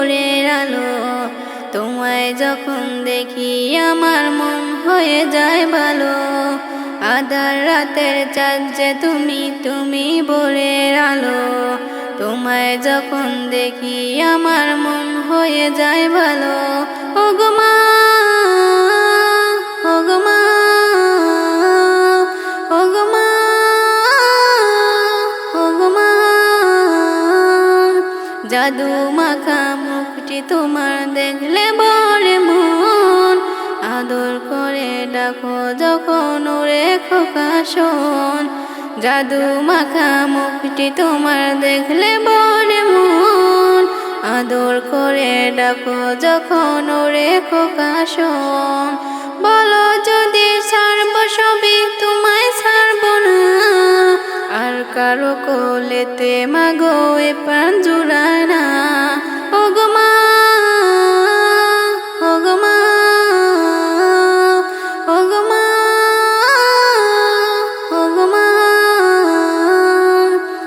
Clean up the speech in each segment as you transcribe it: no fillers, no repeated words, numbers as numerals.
ভোরের আলো। তোমায় যখন দেখি আমার মন হয়ে যায় ভালো। আধার রাতের চাঁদ যে তুমি, তুমি ভোরের আলো। তোমায় যখন দেখি আমার মন হয়ে যায় ভালো। ওগো মা, ওগো মা, ওগো মা, ওগো মা। জাদু মাখা মুখটি তোমার দেখলে বলে মন। আদর করে ডাকো যখন ওরে খোকা শোন। জাদু মাখা মুখটি তোমার দেখলে বলে মন। আদর করে ডাকো যখন ওরে খোকা শোন। বলো যদি ছাড়ব সবই তোমায় ছাড়ব না। আর কারো কোলেতে মাগো এ প্রাণ জুড়ায় না। ওগো মা, ওগো মা, ওগো মা, ওগো মা।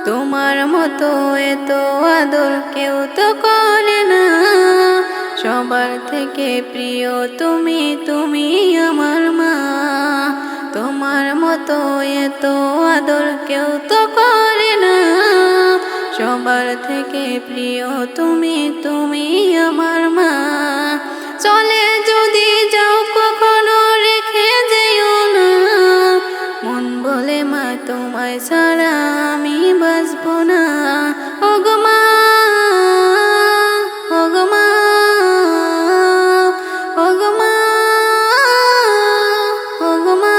তোমার মতো এত আদর কেউ তো করে না। সবার থেকে প্রিয় তুমি, তুমি আমার মা। তোমার মতো এত আদর কেউ তো করে না। সবার থেকে প্রিয় তুমি, তুমি আমার মা। চলে যদি যাও কখনো রেখে যেও না। মন বলে মা তোমায় ছাড়া আমি বাঁচবো না। ওগো মা, ওগো মা, ওগো মা, ওগো মা।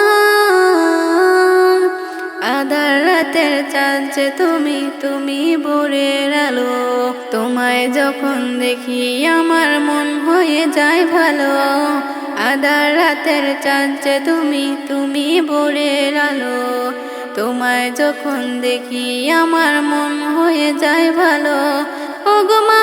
আধার রাতের চাঁদ যে তুমি, তুমি ভোরের আলো। তোমায় যখন দেখি আমার মন হয়ে যায় ভালো। আধার রাতের চাঁদ যে তুমি, তুমি ভোরের আলো। তোমায় যখন দেখি আমার মন হয়ে যায় ভালো। ওগো মা।